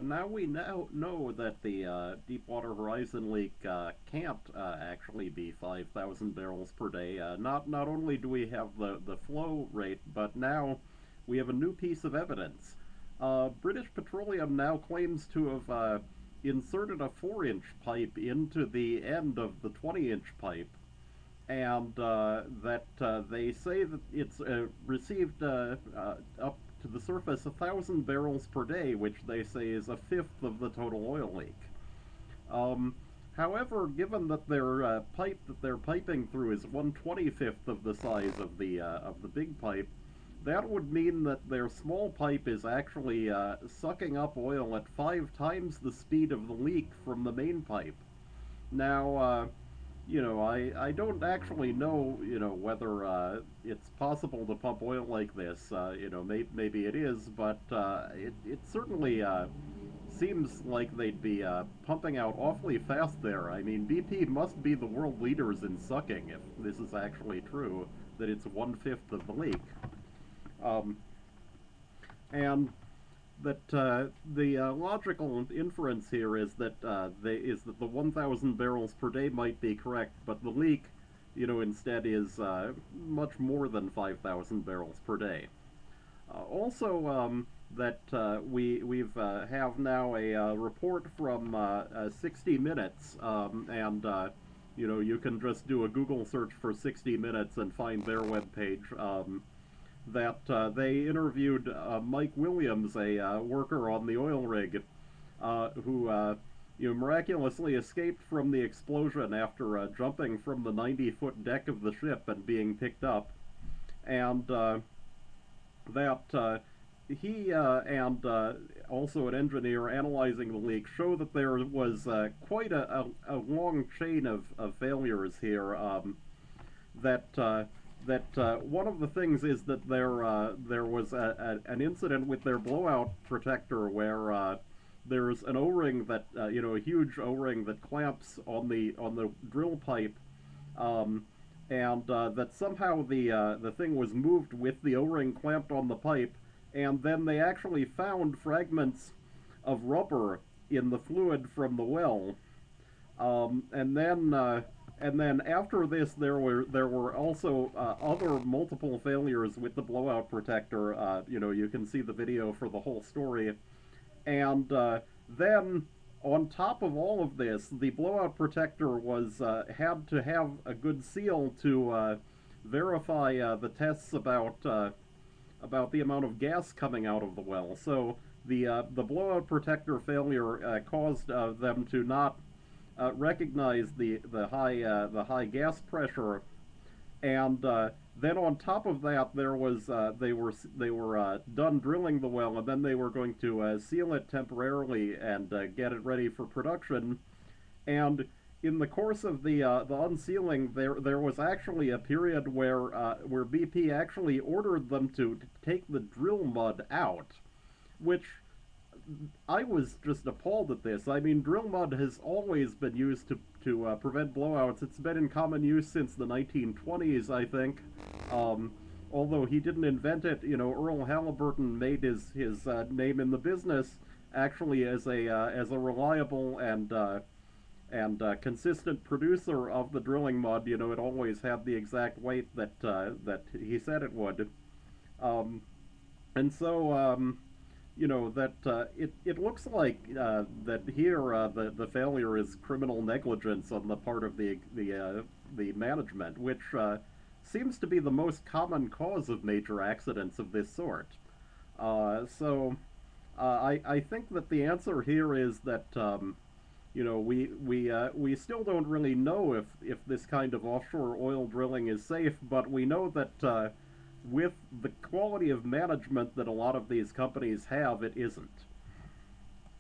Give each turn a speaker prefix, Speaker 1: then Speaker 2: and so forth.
Speaker 1: now we know that the Deepwater Horizon leak can't actually be 5,000 barrels per day. Not only do we have the flow rate, but now we have a new piece of evidence. British Petroleum now claims to have inserted a 4-inch pipe into the end of the 20-inch pipe, and that they say that it's received up to the surface 1,000 barrels per day, which they say is a fifth of the total oil leak. Um, However, given that their pipe that they're piping through is 1/25th of the size of the big pipe, that would mean that their small pipe is actually sucking up oil at 5 times the speed of the leak from the main pipe. Now, I don't actually know, whether it's possible to pump oil like this. Maybe it is, but it certainly seems like they'd be pumping out awfully fast there. I mean, BP must be the world leaders in sucking if this is actually true, that it's 1/5 of the leak. Um, and that the logical inference here is that the 1,000 barrels per day might be correct, but the leak, instead is much more than 5,000 barrels per day. Also, that we've have now a report from 60 Minutes, and you can just do a Google search for 60 Minutes and find their webpage. That they interviewed Mike Williams, a worker on the oil rig, who miraculously escaped from the explosion after jumping from the 90-foot deck of the ship and being picked up, and that he and also an engineer analyzing the leak show that there was quite a long chain of failures here. That one of the things is that there was an incident with their blowout protector where there's an O-ring that a huge O-ring that clamps on the drill pipe, and that somehow the thing was moved with the O-ring clamped on the pipe, and then they actually found fragments of rubber in the fluid from the well, and then after this, there were also other multiple failures with the blowout protector. You can see the video for the whole story, and then on top of all of this, the blowout protector was had to have a good seal to verify the tests about the amount of gas coming out of the well. So the blowout protector failure caused them to not recognize the high gas pressure, and then on top of that, there was they were done drilling the well, and then they were going to seal it temporarily and get it ready for production. And in the course of the unsealing, there was actually a period where BP actually ordered them to take the drill mud out, which I was just appalled at this. I mean, drill mud has always been used to prevent blowouts. It's been in common use since the 1920s, I think. Although he didn't invent it, Earl Halliburton made his name in the business actually as a reliable and consistent producer of the drilling mud. It always had the exact weight that he said it would. And so that it looks like that here the failure is criminal negligence on the part of the management, which seems to be the most common cause of major accidents of this sort. I think that the answer here is that we still don't really know if this kind of offshore oil drilling is safe, but we know that with the quality of management that a lot of these companies have, it isn't.